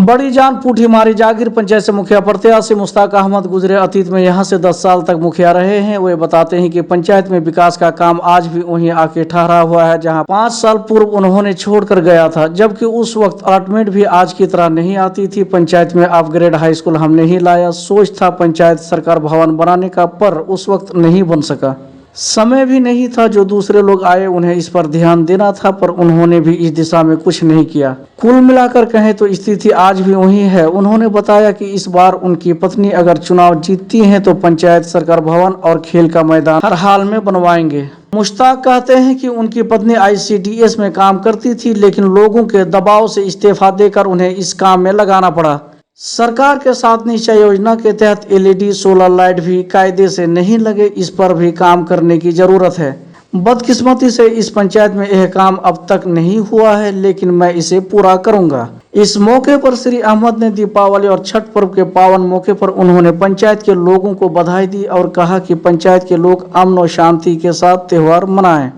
बड़ी जान पूठी मारी जागीर पंचायत से मुखिया प्रत्याशी मुश्ताक अहमद गुजरे अतीत में यहां से 10 साल तक मुखिया रहे हैं। वे बताते हैं कि पंचायत में विकास का काम आज भी वहीं आके ठहरा हुआ है, जहां 5 साल पूर्व उन्होंने छोड़कर गया था, जबकि उस वक्त अलॉटमेंट भी आज की तरह नहीं आती थी। पंचायत में अपग्रेड हाई स्कूल हमने ही लाया, सोच था पंचायत सरकार भवन बनाने का, पर उस वक्त नहीं बन सका। समय भी नहीं था, जो दूसरे लोग आए उन्हें इस पर ध्यान देना था, पर उन्होंने भी इस दिशा में कुछ नहीं किया। कुल मिलाकर कहें तो स्थिति आज भी वही है। उन्होंने बताया कि इस बार उनकी पत्नी अगर चुनाव जीतती हैं तो पंचायत सरकार भवन और खेल का मैदान हर हाल में बनवाएंगे। मुश्ताक कहते हैं कि उनकी पत्नी ICDS में काम करती थी, लेकिन लोगों के दबाव से इस्तीफा देकर उन्हें इस काम में लगाना पड़ा। सरकार के साथ निश्चय योजना के तहत LED सोलर लाइट भी कायदे से नहीं लगे, इस पर भी काम करने की जरूरत है। बदकिस्मती से इस पंचायत में यह काम अब तक नहीं हुआ है, लेकिन मैं इसे पूरा करूंगा। इस मौके पर श्री अहमद ने दीपावली और छठ पर्व के पावन मौके पर उन्होंने पंचायत के लोगों को बधाई दी और कहा कि पंचायत के लोग अमन और शांति के साथ त्योहार मनाएं।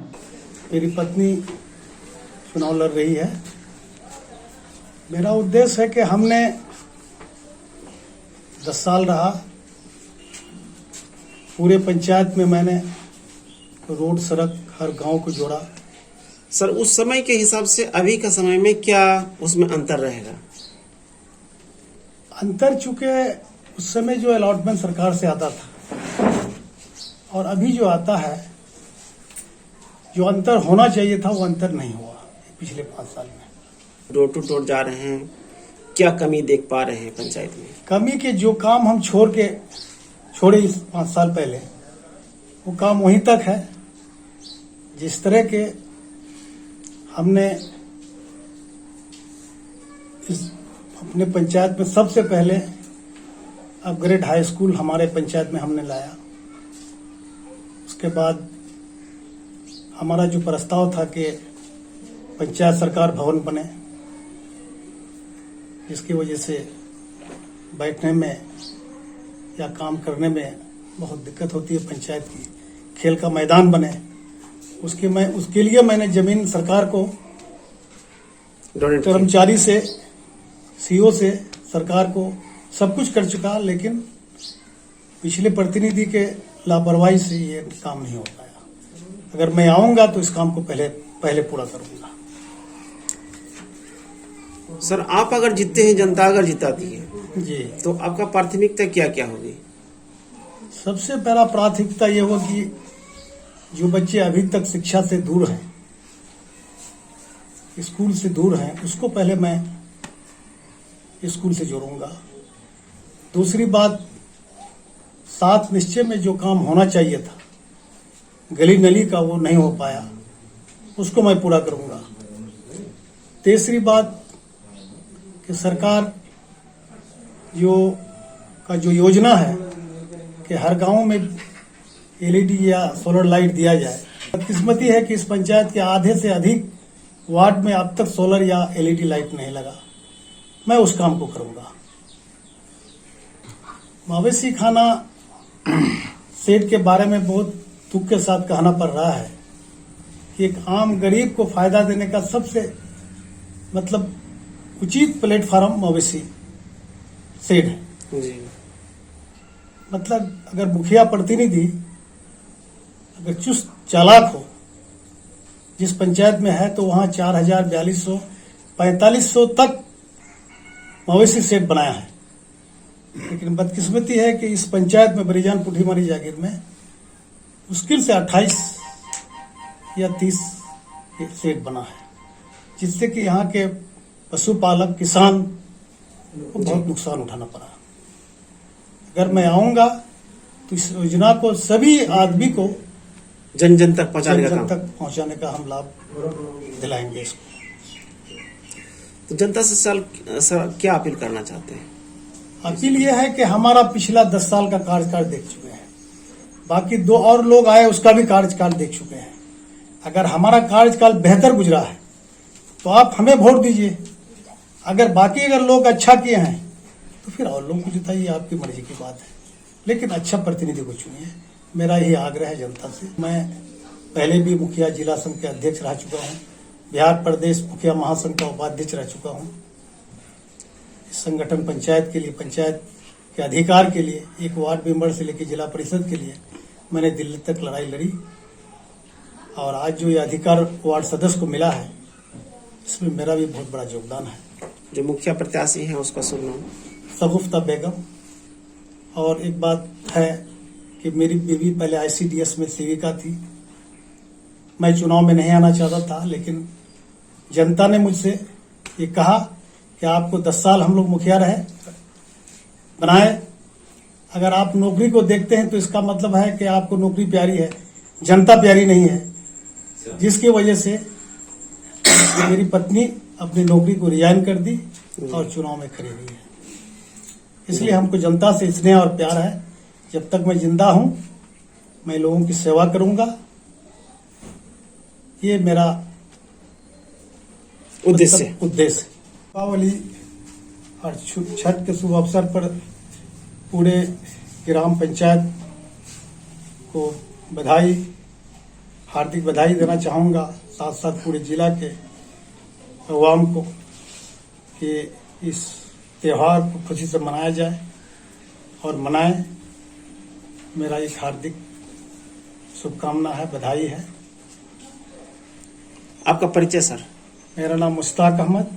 मेरी पत्नी चुनाव लड़ रही है। मेरा उद्देश्य है कि हमने 10 साल रहा, पूरे पंचायत में मैंने रोड सड़क हर गांव को जोड़ा। सर, उस समय के हिसाब से अभी का समय में क्या उसमें अंतर रहेगा? अंतर चूंकि उस समय जो अलॉटमेंट सरकार से आता था और अभी जो आता है, जो अंतर होना चाहिए था वो अंतर नहीं हुआ पिछले 5 साल में। डोर टू डोर जा रहे हैं, क्या कमी देख पा रहे हैं पंचायत में? कमी के जो काम हम छोड़े इस 5 साल पहले, वो काम वहीं तक है। जिस तरह के हमने इस अपने पंचायत में सबसे पहले अपग्रेड हाई स्कूल हमारे पंचायत में हमने लाया। उसके बाद हमारा जो प्रस्ताव था कि पंचायत सरकार भवन बने, जिसकी वजह से बैठने में या काम करने में बहुत दिक्कत होती है। पंचायत की खेल का मैदान बने, उसके लिए मैंने जमीन सरकार को कर्मचारी से CO से सरकार को सब कुछ कर चुका, लेकिन पिछले प्रतिनिधि के लापरवाही से ये काम नहीं हो पाया। अगर मैं आऊंगा तो इस काम को पहले पूरा करूंगा। सर, आप अगर जीतते हैं, जनता अगर जिताती है जी, तो आपका प्राथमिकता क्या क्या होगी? सबसे पहला प्राथमिकता ये हो कि जो बच्चे अभी तक शिक्षा से दूर हैं, स्कूल से दूर हैं, उसको पहले मैं स्कूल से जोड़ूंगा। दूसरी बात, 7 निश्चय में जो काम होना चाहिए था गली नली का, वो नहीं हो पाया, उसको मैं पूरा करूंगा। तीसरी बात कि सरकार जो योजना है कि हर गांव में LED या सोलर लाइट दिया जाए। बदकिस्मती है कि इस पंचायत के आधे से अधिक वार्ड में अब तक सोलर या LED लाइट नहीं लगा। मैं उस काम को करूंगा। मवेशी खाना सेट के बारे में बहुत दुख के साथ कहना पड़ रहा है कि एक आम गरीब को फायदा देने का सबसे उचित प्लेटफॉर्म मवेशी सेट है। जी। अगर मुखिया प्रतिनिधि अगर चुस्त चालाक हो, जिस पंचायत में है, तो वहां 4000, 4200, 4500 तक मवेशी सेट बनाया है। लेकिन बदकिस्मती है कि इस पंचायत में बरीजान पुठीमारी जागीर में मुश्किल से 28 या 30 सेट बना है, जिससे कि यहाँ के पशुपालक किसान को बहुत नुकसान उठाना पड़ा। अगर मैं आऊंगा तो इस योजना को सभी आदमी को जन जन तक पहुंचाने का हम लाभ दिलाएंगे इसको। तो जनता से सर क्या अपील करना चाहते हैं? अपील यह है कि हमारा पिछला 10 साल का कार्यकाल देख चुके हैं, बाकी 2 और लोग आए उसका भी कार्यकाल देख चुके हैं। अगर हमारा कार्यकाल बेहतर गुजरा है तो आप हमें वोट दीजिए। अगर लोग अच्छा किए हैं तो फिर और लोगों को जिताइए, आपकी मर्जी की बात है, लेकिन अच्छा प्रतिनिधि को चुनिए। मेरा यही आग्रह है जनता से। मैं पहले भी मुखिया जिला संघ के अध्यक्ष रह चुका हूँ, बिहार प्रदेश मुखिया महासंघ का उपाध्यक्ष रह चुका हूँ। इस संगठन पंचायत के लिए, पंचायत के अधिकार के लिए, एक वार्ड मेंबर से लेकर जिला परिषद के लिए मैंने दिल्ली तक लड़ाई लड़ी। और आज जो ये अधिकार वार्ड सदस्य को मिला है, इसमें मेरा भी बहुत बड़ा योगदान है। जो मुखिया प्रत्याशी है उसका सुनना। शगुफ्ता बेगम। और एक बात है कि मेरी बीवी पहले ICDS में सेविका थी। मैं चुनाव में नहीं आना चाहता था, लेकिन जनता ने मुझसे ये कहा कि आपको 10 साल हम लोग मुखिया बनाए। अगर आप नौकरी को देखते हैं तो इसका मतलब है कि आपको नौकरी प्यारी है, जनता प्यारी नहीं है, जिसकी वजह से मेरी पत्नी अपनी नौकरी को रिजाइन कर दी और चुनाव में खड़ी हुई है। इसलिए हमको जनता से स्नेह और प्यार है। जब तक मैं जिंदा हूं, मैं लोगों की सेवा करूंगा। ये मेरा उद्देश्य। दीपावली और छठ के शुभ अवसर पर पूरे ग्राम पंचायत को बधाई, हार्दिक बधाई देना चाहूँगा, साथ साथ पूरे जिला के अवाम को कि इस त्यौहार को खुशी से मनाया जाए और मनाएं। मेरा एक हार्दिक शुभकामना है, बधाई है। आपका परिचय सर? मेरा नाम मुश्ताक अहमद,